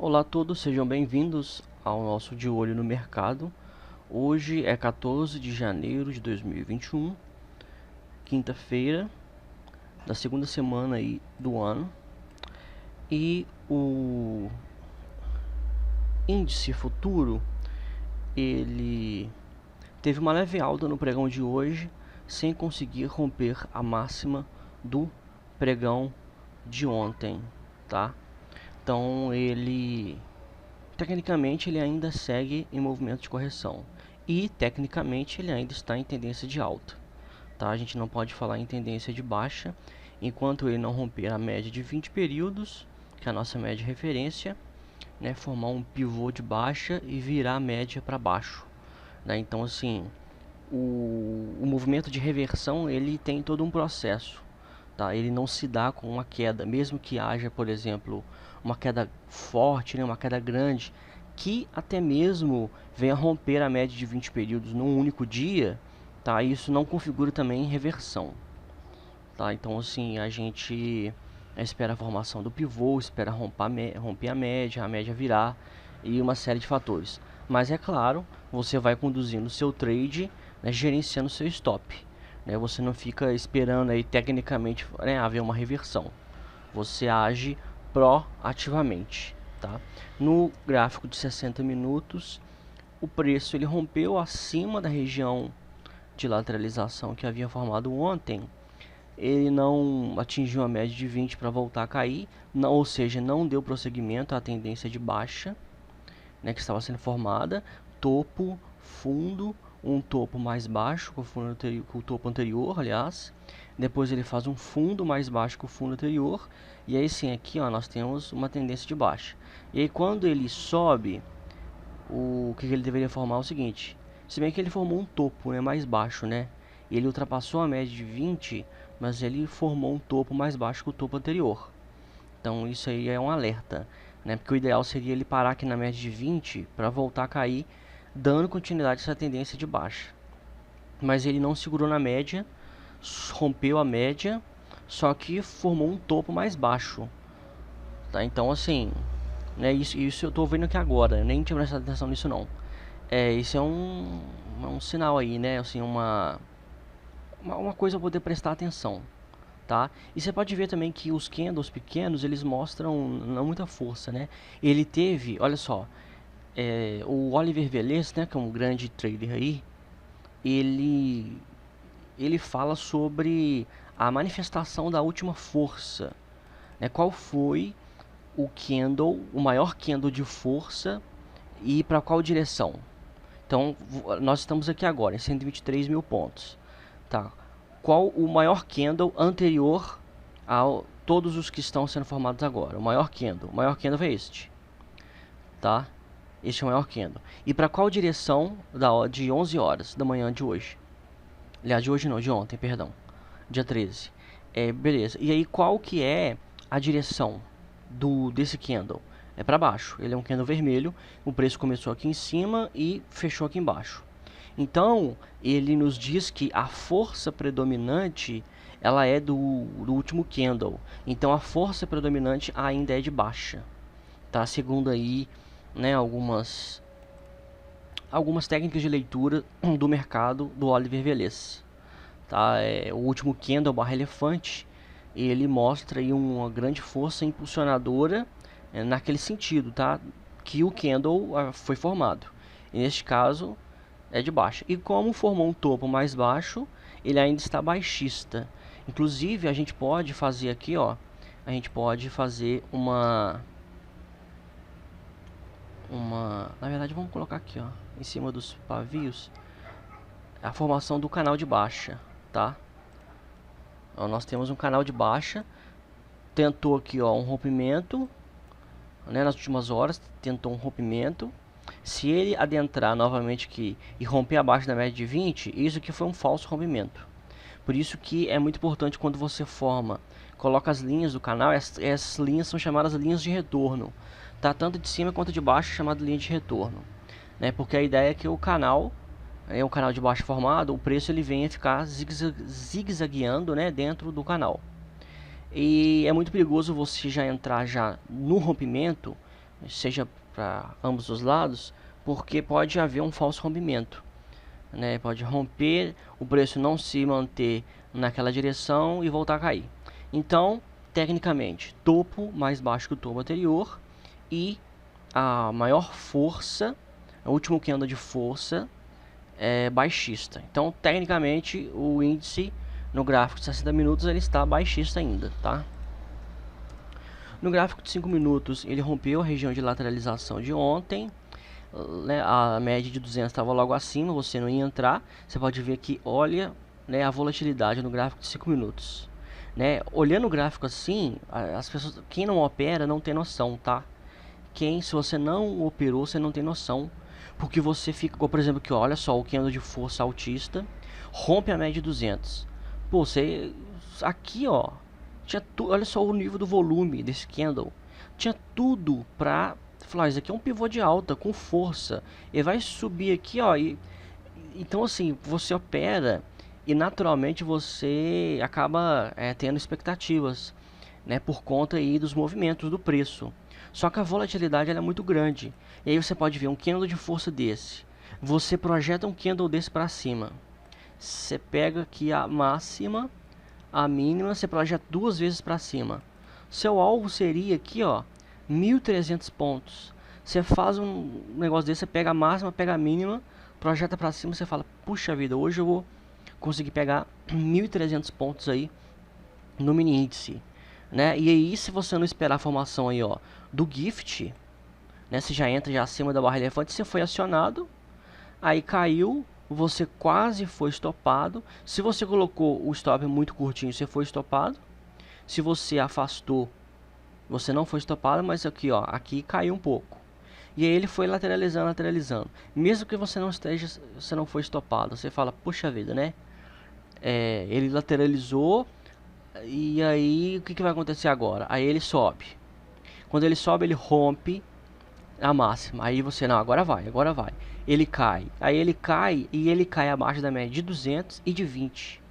Olá a todos, sejam bem-vindos ao nosso De Olho no Mercado. Hoje é 14 de janeiro de 2021, quinta-feira da segunda semana aí do ano. E o índice futuro, ele teve uma leve alta no pregão de hoje, sem conseguir romper a máxima do pregão de ontem, tá? Então tecnicamente ele ainda segue em movimento de correção e tecnicamente ele ainda está em tendência de alta, tá? A gente não pode falar em tendência de baixa enquanto ele não romper a média de 20 períodos, que é a nossa média de referência, né? Formar um pivô de baixa e virar a média para baixo, né? Então assim, o movimento de reversão ele tem todo um processo, tá? Ele não se dá com uma queda, mesmo que haja, por exemplo, uma queda forte, né, uma queda grande, que até mesmo venha romper a média de 20 períodos num único dia, tá? Isso não configura também reversão, tá? Então assim, a gente espera a formação do pivô, espera romper a média virar e uma série de fatores. Mas é claro, você vai conduzindo o seu trade, né, gerenciando o seu stop, né? Você não fica esperando aí tecnicamente, né, haver uma reversão. Você age proativamente, tá? No gráfico de 60 minutos, o preço ele rompeu acima da região de lateralização que havia formado ontem. Ele não atingiu a média de 20 para voltar a cair, não, ou seja, não deu prosseguimento à tendência de baixa, né, que estava sendo formada. Topo, fundo, um topo mais baixo que o topo anterior, aliás. Depois ele faz um fundo mais baixo que o fundo anterior. E aí sim, aqui ó, nós temos uma tendência de baixa. E aí quando ele sobe, o que ele deveria formar é o seguinte. Se bem que ele formou um topo, né, mais baixo, né? Ele ultrapassou a média de 20, mas ele formou um topo mais baixo que o topo anterior. Então isso aí é um alerta, né? Porque o ideal seria ele parar aqui na média de 20 para voltar a cair, dando continuidade a essa tendência de baixa. Mas ele não segurou na média, rompeu a média, só que formou um topo mais baixo, tá? Então assim, né? Isso eu tô vendo aqui agora, eu nem tinha prestado atenção nisso não. Isso é um sinal aí, né? Assim, uma coisa a poder prestar atenção, tá? E você pode ver também que os candles pequenos, eles mostram não muita força, né? Ele teve, olha só, o Oliver Velez, né, que é um grande trader aí, ele ele fala sobre a manifestação da última força, né? Qual foi o candle, o maior candle de força e para qual direção? Então, nós estamos aqui agora em 123 mil pontos, tá? Qual o maior candle anterior a todos os que estão sendo formados agora? O maior candle foi este, tá? Este é o maior candle. E para qual direção de 11 horas da manhã de hoje? Aliás, de hoje não, de ontem, perdão. Dia 13. Beleza. E aí, qual que é a direção desse candle? É para baixo. Ele é um candle vermelho. O preço começou aqui em cima e fechou aqui embaixo. Então, ele nos diz que a força predominante ela é do último candle. Então, a força predominante ainda é de baixa, tá? Segundo aí, né, algumas técnicas de leitura do mercado do Oliver Velez, tá? O último candle barra elefante, ele mostra aí uma grande força impulsionadora naquele sentido, tá? Que o candle foi formado. E neste caso é de baixa. E como formou um topo mais baixo, ele ainda está baixista. Inclusive a gente pode fazer aqui, ó, a gente pode fazer na verdade vamos colocar aqui, ó, em cima dos pavios, a formação do canal de baixa, tá? Ó, nós temos um canal de baixa, tentou aqui, ó, um rompimento, né, nas últimas horas, tentou um rompimento. Se ele adentrar novamente aqui e romper abaixo da média de 20, isso aqui foi um falso rompimento. Por isso que é muito importante quando você coloca as linhas do canal, essas linhas são chamadas linhas de retorno, tá? Tanto de cima quanto de baixo é chamado linha de retorno, né? Porque a ideia é que o canal de baixo formado, o preço ele venha ficar zigue-zagueando, né, dentro do canal. E é muito perigoso você já entrar já no rompimento seja para ambos os lados, porque pode haver um falso rompimento, né? Pode romper, o preço não se manter naquela direção e voltar a cair. Então, tecnicamente, topo mais baixo que o topo anterior e a maior força, o último candle de força é baixista. Então, tecnicamente, o índice no gráfico de 60 minutos ele está baixista ainda, tá? No gráfico de 5 minutos, ele rompeu a região de lateralização de ontem, né? A média de 200 estava logo acima, você não ia entrar. Você pode ver que, olha, né, a volatilidade no gráfico de 5 minutos. Né? Olhando o gráfico assim, as pessoas, quem não opera não tem noção, tá? Se você não operou, você não tem noção. Porque você fica, por exemplo, aqui, olha só, o candle de força altista rompe a média de 200. Pô, você aqui, ó, olha só o nível do volume desse candle. Tinha tudo pra falar, isso aqui é um pivô de alta com força. Ele vai subir aqui, ó, então assim, você opera e naturalmente você acaba tendo expectativas, né, por conta aí dos movimentos do preço. Só que a volatilidade ela é muito grande. E aí você pode ver um candle de força desse. Você projeta um candle desse para cima. Você pega aqui a máxima, a mínima, você projeta duas vezes para cima. Seu alvo seria aqui, ó, 1.300 pontos. Você faz um negócio desse, você pega a máxima, pega a mínima, projeta para cima, você fala, puxa vida, hoje eu vou conseguir pegar 1.300 pontos aí no mini índice, né? E aí, se você não esperar a formação aí, ó, do gift, né? Você já entra já acima da barra elefante, você foi acionado, aí caiu, você quase foi estopado. Se você colocou o stop muito curtinho, você foi estopado. Se você afastou, você não foi estopado, mas aqui, ó, aqui caiu um pouco. E aí ele foi lateralizando, lateralizando. Mesmo que você não esteja, você não foi estopado, você fala, puxa vida, né? Ele lateralizou, e aí o que vai acontecer agora? Aí ele sobe. Quando ele sobe, ele rompe a máxima. Aí você, não, agora vai, agora vai. Ele cai. Aí ele cai e ele cai abaixo da média de 200 e de 20.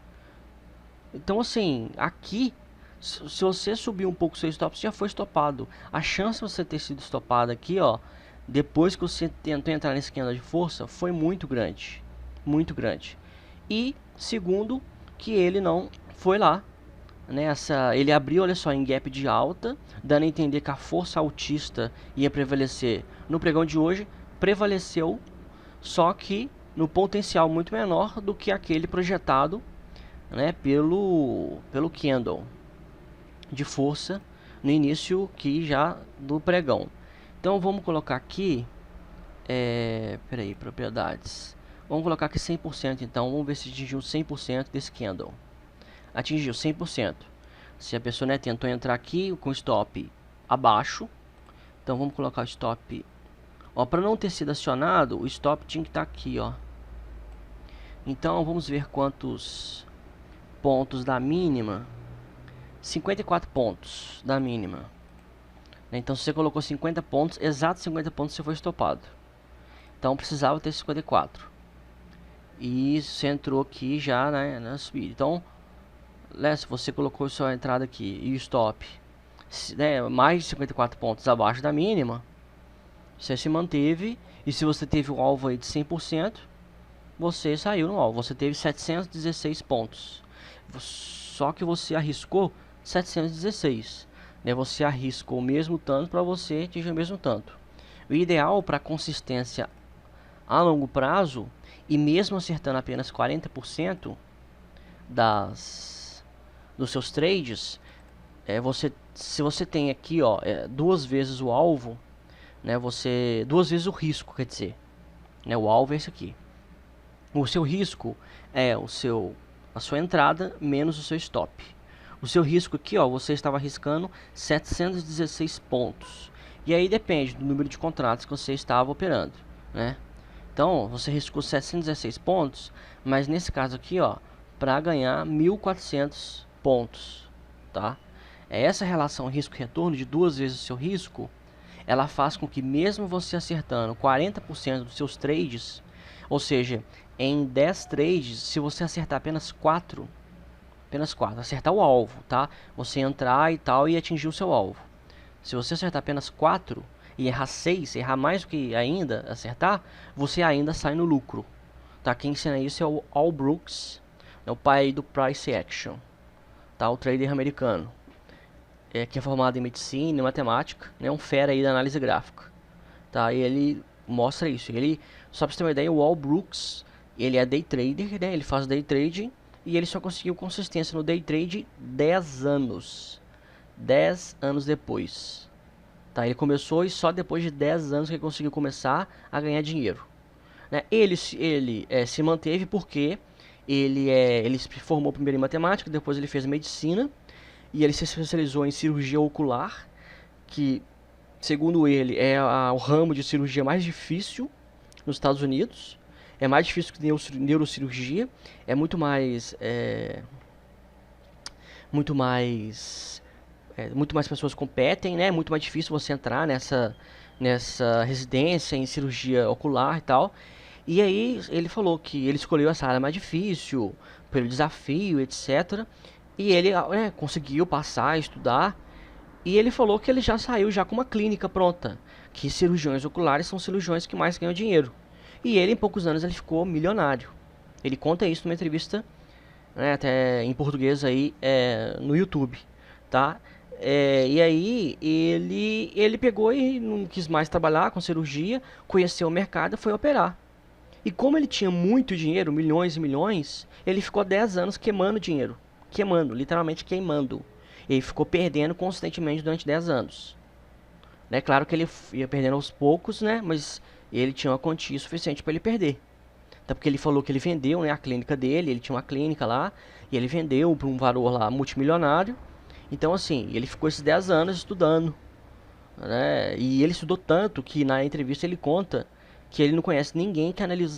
Então assim, aqui, se você subir um pouco o seu stop, você já foi estopado. A chance de você ter sido estopado aqui, ó, depois que você tentou entrar nesse candle de força, foi muito grande. Muito grande. E segundo, que ele não foi lá. Ele abriu, olha só, em gap de alta, dando a entender que a força altista ia prevalecer. No pregão de hoje, prevaleceu, só que no potencial muito menor do que aquele projetado, né, pelo candle de força no início que já do pregão. Então vamos colocar aqui, peraí, propriedades. Vamos colocar aqui 100%, então vamos ver se atingiu 100% desse candle. Atingiu 100%. Se a pessoa, né, tentou entrar aqui com stop abaixo, então vamos colocar o stop, ó, para não ter sido acionado, o stop tinha que estar aqui, ó. Então vamos ver quantos pontos da mínima. 54 pontos da mínima. Então se você colocou 50 pontos, exato 50 pontos, você foi estopado. Então precisava ter 54. E você entrou aqui já, né, na subida. Então, se você colocou sua entrada aqui e o stop, né, mais de 54 pontos abaixo da mínima, você se manteve. E se você teve um alvo aí de 100%, você saiu no alvo. Você teve 716 pontos. Só que você arriscou 716. Né? Você arriscou o mesmo tanto para você atingir o mesmo tanto. O ideal para consistência a longo prazo, e mesmo acertando apenas 40% dos seus trades, se você tem aqui, ó, duas vezes o alvo, né, duas vezes o risco, quer dizer, né, o alvo é esse aqui. O seu risco é a sua entrada menos o seu stop. O seu risco aqui, ó, você estava arriscando 716 pontos. E aí depende do número de contratos que você estava operando, né? Então, você riscou 716 pontos, mas nesse caso aqui, ó, para ganhar 1.400 pontos, tá? Essa relação risco-retorno de duas vezes o seu risco, ela faz com que mesmo você acertando 40% dos seus trades, ou seja, em 10 trades, se você acertar apenas 4, acertar o alvo, tá? Você entrar e tal e atingir o seu alvo. Se você acertar apenas 4, e errar 6, errar mais do que ainda, acertar, você ainda sai no lucro. Tá? Quem ensina isso é o Al Brooks, é o pai do Price Action, tá? O trader americano, que é formado em medicina e matemática, né? Um fera aí da análise gráfica. Tá? E ele mostra isso. Ele, só pra você ter uma ideia, o Al Brooks, ele é day trader, né? Ele faz day trading e ele só conseguiu consistência no day trade 10 anos. 10 anos depois. Tá? Ele começou e só depois de 10 anos que ele conseguiu começar a ganhar dinheiro. Né? Ele se manteve porque ele se formou primeiro em matemática, depois ele fez medicina e ele se especializou em cirurgia ocular, que segundo ele é o ramo de cirurgia mais difícil nos Estados Unidos. É mais difícil que neurocirurgia, é muito mais muito mais pessoas competem, né? Muito mais difícil você entrar nessa residência em cirurgia ocular e tal. E aí ele falou que ele escolheu essa área mais difícil, pelo desafio, etc. E ele conseguiu passar, estudar. E ele falou que ele já saiu já com uma clínica pronta, que cirurgiões oculares são cirurgiões que mais ganham dinheiro. E ele, em poucos anos, ele ficou milionário. Ele conta isso numa entrevista, né, até em português aí, no YouTube, tá? E aí ele pegou e não quis mais trabalhar com cirurgia, conheceu o mercado e foi operar. E como ele tinha muito dinheiro, milhões e milhões, ele ficou 10 anos queimando dinheiro. Queimando, literalmente queimando. Ele ficou perdendo constantemente durante 10 anos. Né? Claro que ele ia perdendo aos poucos, né? Mas ele tinha uma quantia suficiente para ele perder. Até porque ele falou que ele vendeu, né, a clínica dele, ele tinha uma clínica lá, e ele vendeu por um valor lá multimilionário. Então assim, ele ficou esses 10 anos estudando, né? E ele estudou tanto que na entrevista ele conta que ele não conhece ninguém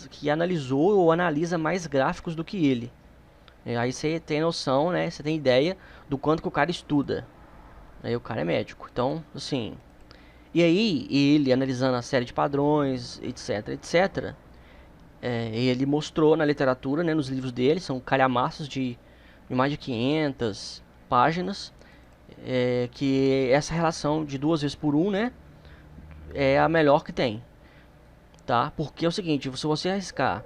que analisou ou analisa mais gráficos do que ele. E aí você tem noção, né? Você tem ideia do quanto que o cara estuda. Aí o cara é médico. Então, assim. E aí, ele analisando a série de padrões, etc, etc. Ele mostrou na literatura, né, nos livros dele, são calhamaços de mais de 500 páginas, que essa relação de 2 vezes por 1, né, é a melhor que tem. Tá? Porque é o seguinte, se você arriscar,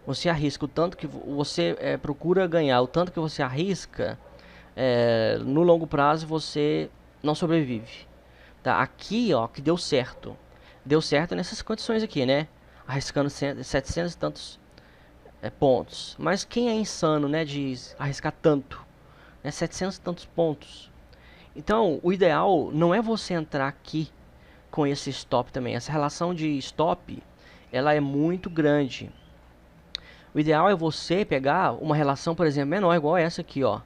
você arrisca o tanto que você procura ganhar, o tanto que você arrisca, no longo prazo você não sobrevive. Tá? Aqui, ó, que deu certo. Deu certo nessas condições aqui, né? Arriscando 700 e tantos pontos. Mas quem é insano, né, de arriscar tanto? 700 e tantos pontos. Então, o ideal não é você entrar aqui com esse stop também. Essa relação de stop, ela é muito grande. O ideal é você pegar uma relação, por exemplo, menor, igual essa aqui, ó.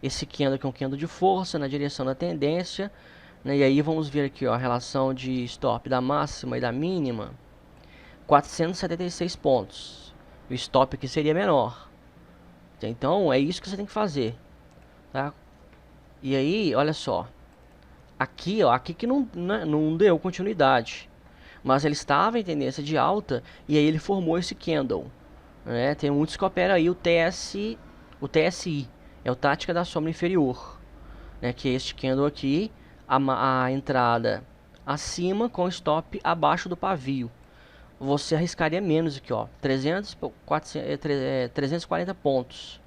Esse candle aqui é um candle de força na direção da tendência, né? E aí vamos ver aqui, ó, a relação de stop da máxima e da mínima. 476 pontos. O stop aqui seria menor. Então, é isso que você tem que fazer, tá? E aí, olha só. Aqui, ó, aqui que não deu continuidade. Mas ele estava em tendência de alta e aí ele formou esse candle. Né? Tem muitos que operam aí o TSI, é o tática da sombra inferior, né? Que é este candle aqui, a entrada acima com stop abaixo do pavio. Você arriscaria menos aqui, ó, 340 pontos,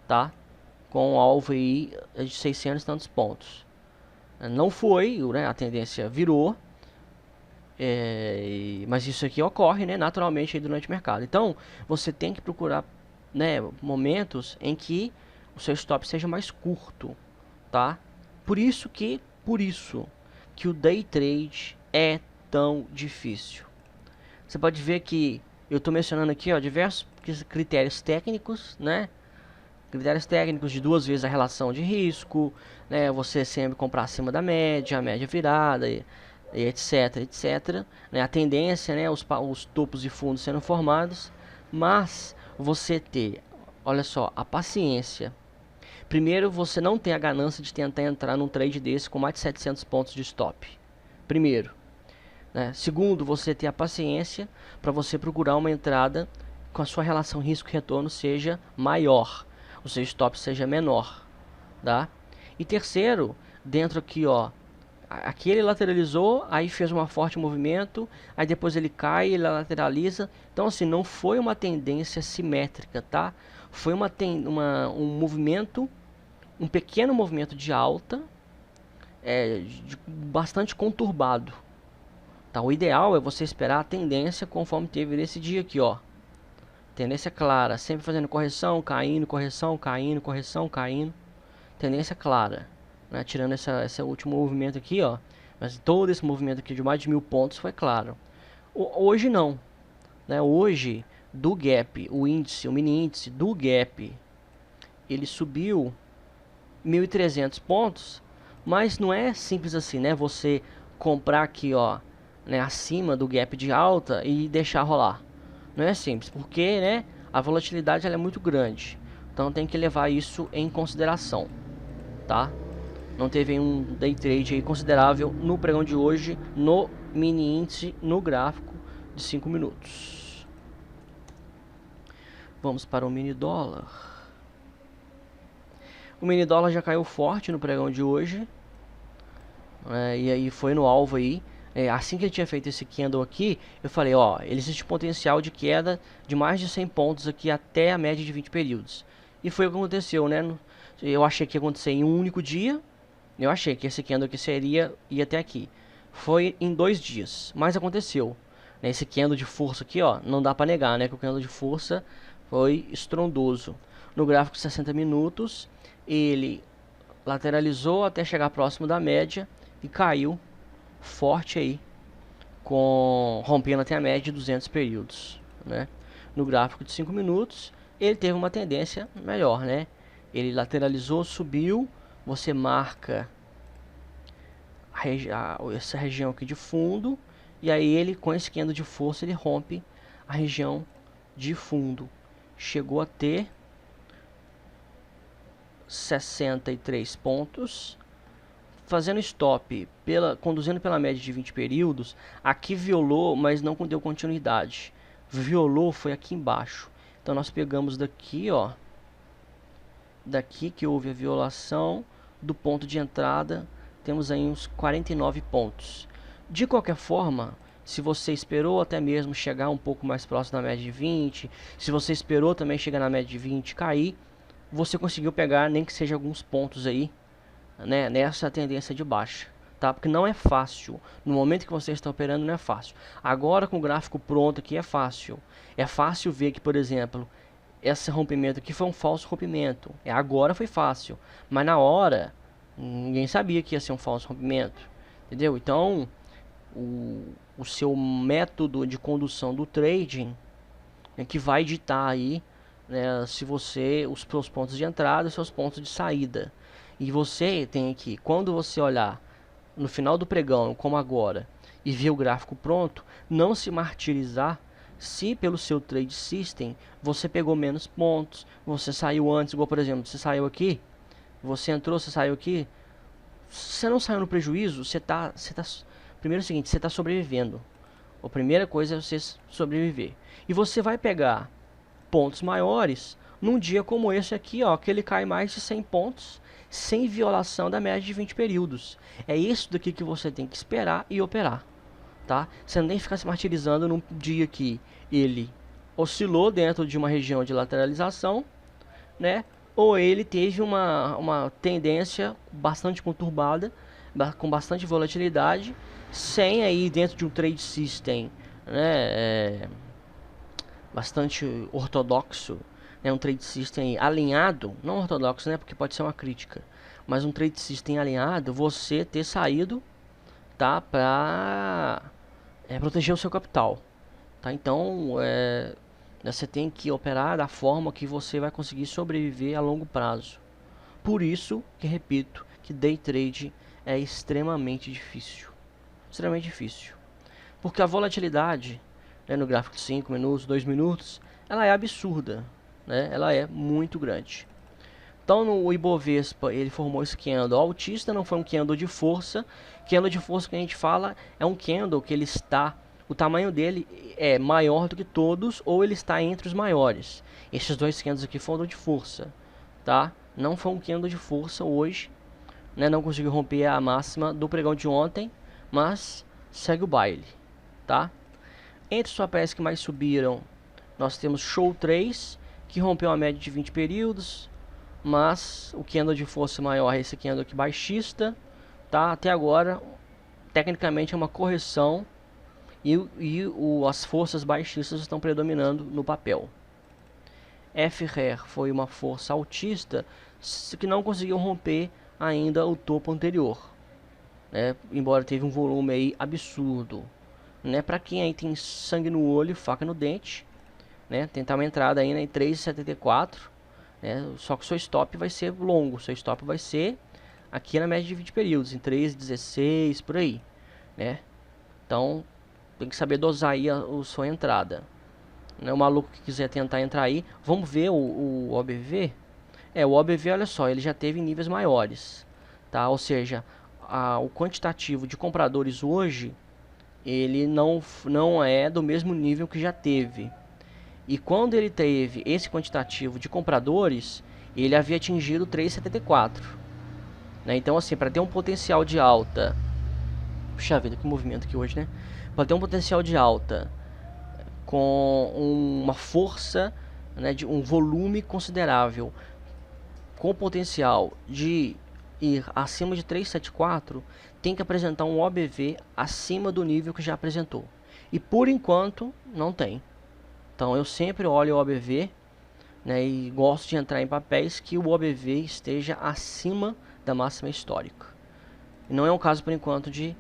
tá? Com um alvo aí de 600 e tantos pontos. Não foi, né? A tendência virou. Mas isso aqui ocorre, né, naturalmente aí durante o mercado. Então, você tem que procurar, né, momentos em que o seu stop seja mais curto, tá? Por isso que o day trade é tão difícil. Você pode ver que eu estou mencionando aqui, ó, diversos critérios técnicos, né? Critérios técnicos de 2 vezes a relação de risco, né? Você sempre comprar acima da média, a média virada, e etc, etc, né? A tendência, né, os topos e fundos sendo formados, mas você ter, olha só, a paciência. Primeiro, você não tem a ganância de tentar entrar num trade desse com mais de 700 pontos de stop. Primeiro, né? Segundo, você ter a paciência para você procurar uma entrada com a sua relação risco-retorno seja maior, o seu stop seja menor, tá? E terceiro, dentro aqui, ó, Aqui ele lateralizou, aí fez um forte movimento, aí depois ele cai, ele lateraliza. Então assim, não foi uma tendência simétrica, tá? Foi um movimento, um pequeno movimento de alta, bastante conturbado. Tá? O ideal é você esperar a tendência conforme teve nesse dia aqui, ó. Tendência clara, sempre fazendo correção, caindo, correção, caindo, correção, caindo. Tendência clara, né? Tirando esse último movimento aqui, ó. Mas todo esse movimento aqui de mais de 1000 pontos foi claro. Hoje não, né? Hoje, do gap, o mini índice do gap, ele subiu 1.300 pontos, mas não é simples assim, né? Você comprar aqui, ó, né, acima do gap de alta e deixar rolar. Não é simples, porque, né, a volatilidade ela é muito grande. Então tem que levar isso em consideração, tá? Não teve um day trade aí considerável no pregão de hoje, no mini índice, no gráfico de 5 minutos. Vamos para o mini dólar. O mini dólar já caiu forte no pregão de hoje, e aí foi no alvo aí. Assim que ele tinha feito esse candle aqui, eu falei, ó, ele existe potencial de queda de mais de 100 pontos aqui até a média de 20 períodos. E foi o que aconteceu, né? Eu achei que ia acontecer em um único dia. Eu achei que esse candle aqui ia até aqui. Foi em 2 dias, mas aconteceu. Esse candle de força aqui, ó, não dá pra negar, né? Que o candle de força foi estrondoso. No gráfico de 60 minutos, ele lateralizou até chegar próximo da média e caiu forte aí, rompendo até a média de 200 períodos, né? No gráfico de 5 minutos, ele teve uma tendência melhor, né? Ele lateralizou, subiu, você marca essa região aqui de fundo, e aí ele, com esse candle de força, ele rompe a região de fundo. Chegou a ter 63 pontos, fazendo stop, conduzindo pela média de 20 períodos. Aqui violou, mas não deu continuidade. Violou foi aqui embaixo. Então nós pegamos daqui, ó, daqui que houve a violação do ponto de entrada, temos aí uns 49 pontos. De qualquer forma, se você esperou até mesmo chegar um pouco mais próximo da média de 20, se você esperou também chegar na média de 20 cair, você conseguiu pegar nem que seja alguns pontos aí, né, nessa tendência de baixa, tá? Porque não é fácil. No momento que você está operando não é fácil. Agora com o gráfico pronto aqui é fácil. É fácil ver que, por exemplo, esse rompimento aqui foi um falso rompimento. Agora foi fácil, mas na hora ninguém sabia que ia ser um falso rompimento, entendeu? Então o seu método de condução do trading é que vai ditar aí, né, se você os seus pontos de entrada e seus pontos de saída. E você tem que, quando você olhar no final do pregão, como agora, e ver o gráfico pronto, não se martirizar se pelo seu trade system você pegou menos pontos, você saiu antes, igual por exemplo, você saiu aqui, você entrou, você saiu aqui, você não saiu no prejuízo, primeiro é o seguinte, você está sobrevivendo. A primeira coisa é você sobreviver. E você vai pegar pontos maiores num dia como esse aqui, ó, que ele cai mais de 100 pontos sem violação da média de 20 períodos. É isso daqui que você tem que esperar e operar, tá? Você não tem que ficar se martirizando num dia que ele oscilou dentro de uma região de lateralização, né? Ou ele teve uma tendência bastante conturbada, com bastante volatilidade, sem aí dentro de um trade system, né, bastante ortodoxo, né, um trade system alinhado, não ortodoxo, né, porque pode ser uma crítica, mas um trade system alinhado, você ter saído, tá, para proteger o seu capital, tá? Então você tem que operar da forma que você vai conseguir sobreviver a longo prazo. Por isso que repito que day trade é extremamente difícil, porque a volatilidade, né, no gráfico de 5 minutos, 2 minutos, ela é absurda, né? Ela é muito grande. Então no Ibovespa ele formou esse candle altista, não foi um candle de força. Candle de força que a gente fala é um candle que ele está, o tamanho dele é maior do que todos, ou ele está entre os maiores. Esses dois candles aqui foram de força, tá? Não foi um candle de força hoje, né? Não conseguiu romper a máxima do pregão de ontem, mas segue o baile, tá? Entre os papéis que mais subiram, nós temos Show 3, que rompeu a média de 20 períodos, mas o candle de força maior é esse candle aqui baixista, tá? Até agora, tecnicamente é uma correção as forças baixistas estão predominando no papel. FRER foi uma força altista que não conseguiu romper ainda o topo anterior, né? Embora teve um volume aí absurdo, né? Para quem aí tem sangue no olho, faca no dente, né? Tentar uma entrada aí, né, em 3,74, né? Só que o seu stop vai ser longo, seu stop vai ser aqui na média de 20 períodos, em 3,16 por aí, né? Então tem que saber dosar aí a sua entrada, né? O maluco que quiser tentar entrar aí, vamos ver o OBV. O OBV, olha só, ele já teve níveis maiores, tá? Ou seja, o quantitativo de compradores hoje, ele não é do mesmo nível que já teve. E quando ele teve esse quantitativo de compradores, ele havia atingido 3,74, né? Então, assim, para ter um potencial de alta, puxa vida, que movimento aqui hoje, né? Para ter um potencial de alta com uma força, né, de um volume considerável, com potencial de ir acima de 374, tem que apresentar um OBV acima do nível que já apresentou. E por enquanto não tem. Então eu sempre olho o OBV, né, e gosto de entrar em papéis que o OBV esteja acima da máxima histórica. E não é o caso por enquanto de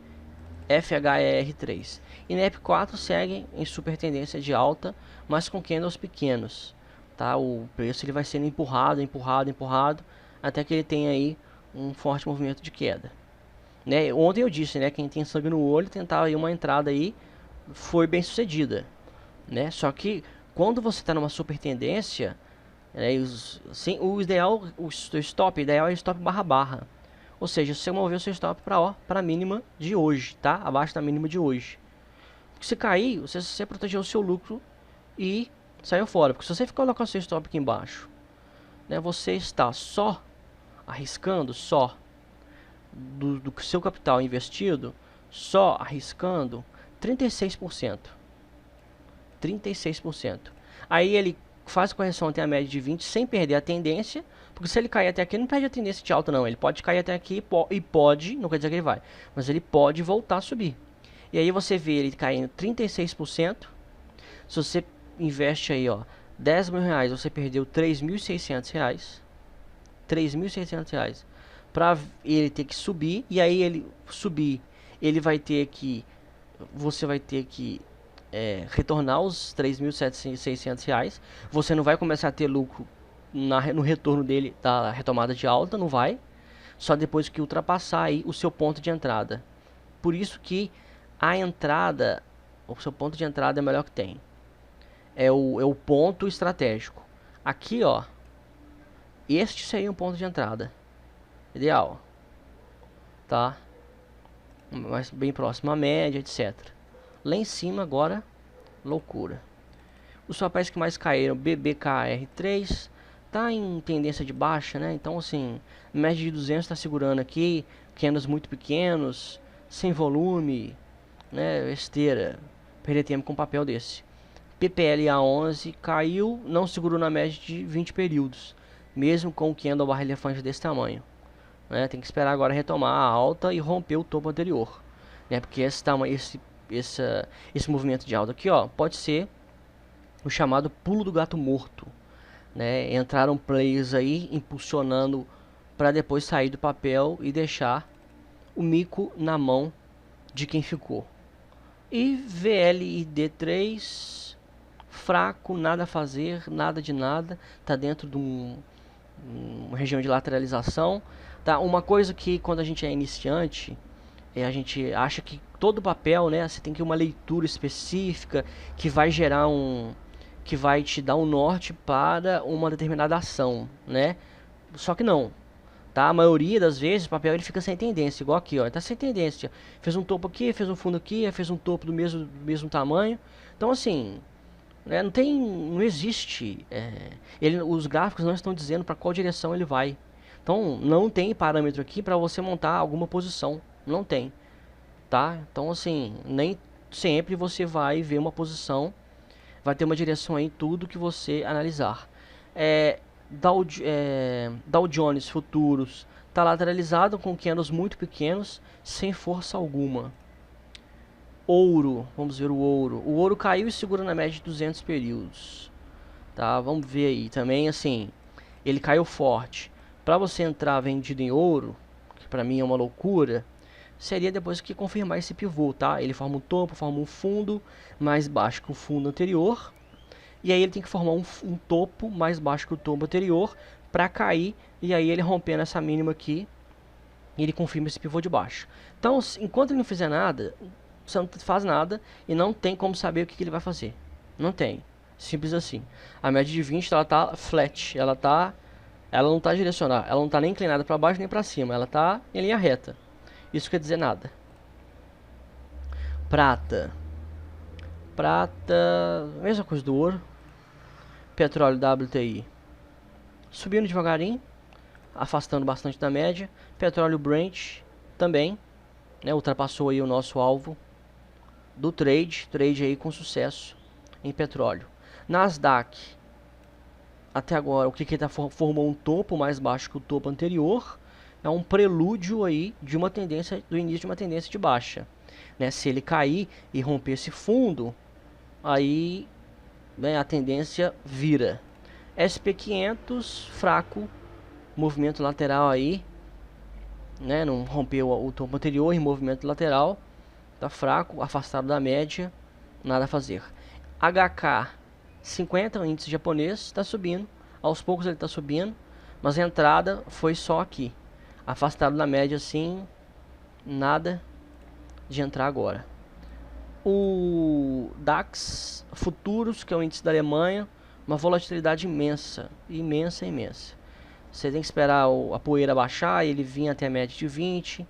FHER3. E NEP4 segue em super tendência de alta, mas com candles pequenos, tá? O preço ele vai sendo empurrado, até que ele tenha aí um forte movimento de queda, né? Ontem eu disse, né, quem tem sangue no olho, tentar aí uma entrada aí, foi bem sucedida, né? Só que quando você está numa super tendência, né, o ideal, o stop ideal é stop barra. Ou seja, você moveu seu stop para a mínima de hoje, tá? Abaixo da mínima de hoje. Se cair, você protegeu o seu lucro e saiu fora. Porque se você ficar colocando seu stop aqui embaixo, né, você está só arriscando, do seu capital investido, só arriscando 36%. 36%. Aí ele faz correção até a média de 20 sem perder a tendência. Porque se ele cair até aqui, ele não perde a tendência de alta, não. Ele pode cair até aqui e pode, não quer dizer que ele vai, mas ele pode voltar a subir. E aí você vê ele caindo 36%. Se você investe aí, ó, 10 mil reais, você perdeu 3.600 reais. 3.600 reais. Pra ele ter que subir, e aí ele subir, ele vai ter que, você vai ter que retornar os 3.600 reais. Você não vai começar a ter lucro no retorno dele da retomada de alta, não vai, só depois que ultrapassar aí o seu ponto de entrada. Por isso que a entrada, o seu ponto de entrada é o melhor que tem, é o ponto estratégico. Aqui, ó, este seria um ponto de entrada ideal, tá? Mas bem próximo à média, etc. Lá em cima agora, loucura. Os papéis que mais caíram, BBKR3, tá em tendência de baixa, né? Então, assim, média de 200 está segurando aqui, candles muito pequenos, sem volume, né? Esteira, perder tempo com um papel desse. PPLA11 caiu, não segurou na média de 20 períodos, mesmo com o candle barra elefante desse tamanho, né? Tem que esperar agora retomar a alta e romper o topo anterior, né? Porque esse movimento de alta aqui, ó, pode ser o chamado pulo do gato morto, né? Entraram players aí impulsionando para depois sair do papel e deixar o mico na mão de quem ficou. E VLID3 fraco, nada a fazer, nada de nada, tá dentro de uma região de lateralização, tá? Uma coisa que quando a gente é iniciante, a gente acha que todo papel, né, você tem que ter uma leitura específica que vai gerar que vai te dar um norte para uma determinada ação, né? Só que não, tá? A maioria das vezes o papel ele fica sem tendência, igual aqui, ó, ele tá sem tendência. Fez um topo aqui, fez um fundo aqui, fez um topo do mesmo tamanho. Então, assim, né, não existe, os gráficos não estão dizendo para qual direção ele vai. Então não tem parâmetro aqui para você montar alguma posição, não tem, tá? Então assim, nem sempre você vai ver uma posição, vai ter uma direção aí em tudo que você analisar. Dow Jones futuros está lateralizado com candles muito pequenos, sem força alguma. Ouro, vamos ver o ouro. O ouro caiu e segura na média de 200 períodos. Tá, vamos ver aí também, assim, ele caiu forte. Para você entrar vendido em ouro, que para mim é uma loucura, seria depois que confirmar esse pivô, tá? Ele forma um topo, forma um fundo mais baixo que o fundo anterior. E aí ele tem que formar um topo mais baixo que o topo anterior para cair. E aí ele rompendo essa mínima aqui, ele confirma esse pivô de baixo. Então, enquanto ele não fizer nada, você não faz nada e não tem como saber o que ele vai fazer. Não tem. Simples assim. A média de 20 ela tá flat, ela não tá direcionada, ela não tá nem inclinada para baixo nem para cima, ela tá em linha reta. Isso quer dizer nada. Prata. Prata, mesma coisa do ouro. Petróleo WTI. Subindo devagarinho, afastando bastante da média. Petróleo Brent também, né, ultrapassou aí o nosso alvo do trade aí com sucesso em petróleo. Nasdaq, até agora, o que ele formou um topo mais baixo que o topo anterior, é um prelúdio aí de uma tendência, do início de uma tendência de baixa, né? Se ele cair e romper esse fundo, aí, né, a tendência vira. SP500 fraco, movimento lateral aí, né? Não rompeu o topo anterior em movimento lateral, tá fraco, afastado da média, nada a fazer. HK 50, o índice japonês, está subindo. Aos poucos ele está subindo, mas a entrada foi só aqui. Afastado da média assim, nada de entrar agora. O DAX futuros, que é o índice da Alemanha, uma volatilidade imensa, imensa, imensa. Você tem que esperar a poeira baixar, ele vir até a média de 20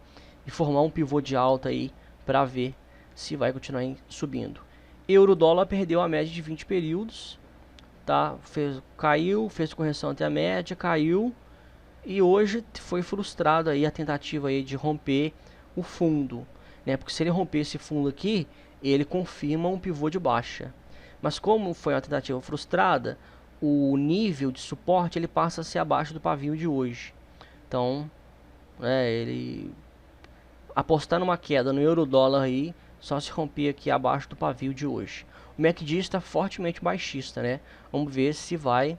e formar um pivô de alta aí para ver se vai continuar subindo. Euro-dólar perdeu a média de 20 períodos, tá? Caiu, fez correção até a média, caiu e hoje foi frustrado aí a tentativa aí de romper o fundo, né? Porque se ele romper esse fundo aqui, ele confirma um pivô de baixa. Mas como foi uma tentativa frustrada, o nível de suporte ele passa a ser abaixo do pavio de hoje. Então, ele apostar numa queda no euro-dólar aí, só se romper aqui abaixo do pavio de hoje. O MACD está fortemente baixista, né? Vamos ver se vai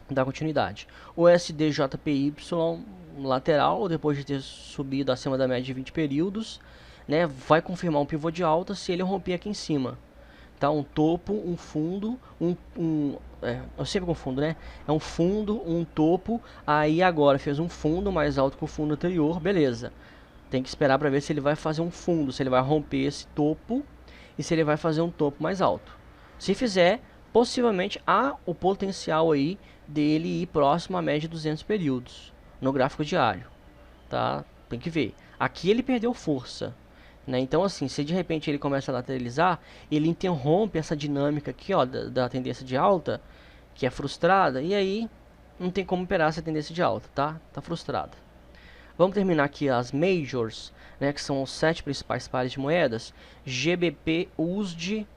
dar continuidade. O SDJPY lateral, depois de ter subido acima da média de 20 períodos, né, vai confirmar um pivô de alta se ele romper aqui em cima. Tá, um topo, um fundo, eu sempre confundo, né? É um fundo, um topo, aí agora fez um fundo mais alto que o fundo anterior, beleza. Tem que esperar para ver se ele vai fazer um fundo, se ele vai romper esse topo e se ele vai fazer um topo mais alto. Se fizer, possivelmente há o potencial aí dele ir próximo à média de 200 períodos no gráfico diário, tá? Tem que ver. Aqui ele perdeu força, né? Então assim, se de repente ele começa a lateralizar, ele interrompe essa dinâmica aqui, ó, da tendência de alta, que é frustrada, e aí não tem como operar essa tendência de alta, tá? Tá frustrada. Vamos terminar aqui as majors, né, que são os 7 principais pares de moedas. GBP USD,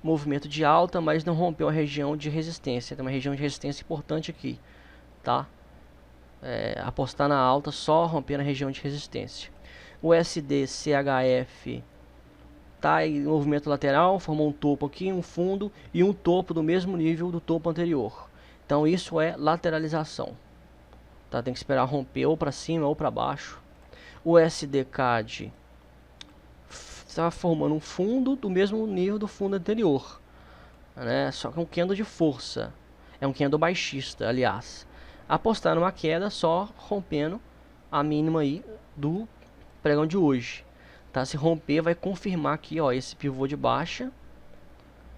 movimento de alta, mas não rompeu a região de resistência. Tem uma região de resistência importante aqui, tá? Apostar na alta só romper na região de resistência. O SDCHF tá em movimento lateral, formou um topo aqui, um fundo e um topo do mesmo nível do topo anterior. Então isso é lateralização. Tá, tem que esperar romper ou para cima ou para baixo. O SDCAD está formando um fundo do mesmo nível do fundo anterior, né? Só que é um candle de força, é um candle baixista, aliás. Apostar numa queda só rompendo a mínima aí do pregão de hoje, tá? Se romper vai confirmar aqui, ó, esse pivô de baixa,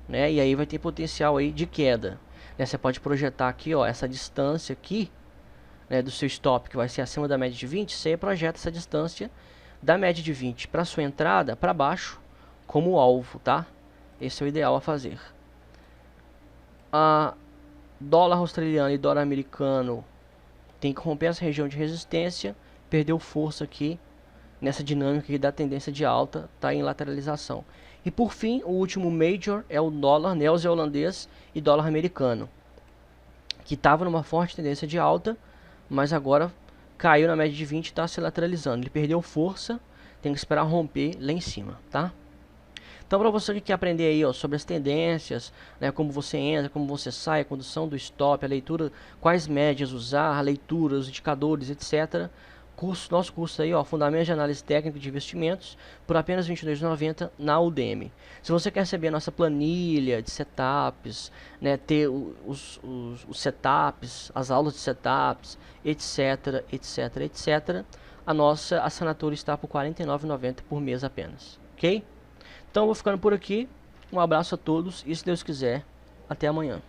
né? E aí vai ter potencial aí de queda, né? Você pode projetar aqui, ó, essa distância aqui, né, do seu stop, que vai ser acima da média de 20, você projeta essa distância da média de 20 para sua entrada para baixo como alvo, tá? Esse é o ideal a fazer. A dólar australiano e dólar americano Tem que romper essa região de resistência, perdeu força aqui, nessa dinâmica aqui da tendência de alta, está em lateralização. E por fim, o último major é o dólar neozelandês e dólar americano, que estava numa forte tendência de alta, mas agora caiu na média de 20 e está se lateralizando. Ele perdeu força, tem que esperar romper lá em cima, tá? Então, para você que quer aprender aí, ó, sobre as tendências, né, como você entra, como você sai, a condução do stop, a leitura, quais médias usar, a leitura, os indicadores, etc. Nosso curso aí, ó, Fundamentos de Análise Técnica de Investimentos, por apenas R$ 22,90 na Udemy. Se você quer receber a nossa planilha de setups, né, ter os setups, as aulas de setups, etc, etc, etc, a nossa assinatura está por R$ 49,90 por mês apenas, ok? Então eu vou ficando por aqui, um abraço a todos e se Deus quiser, até amanhã.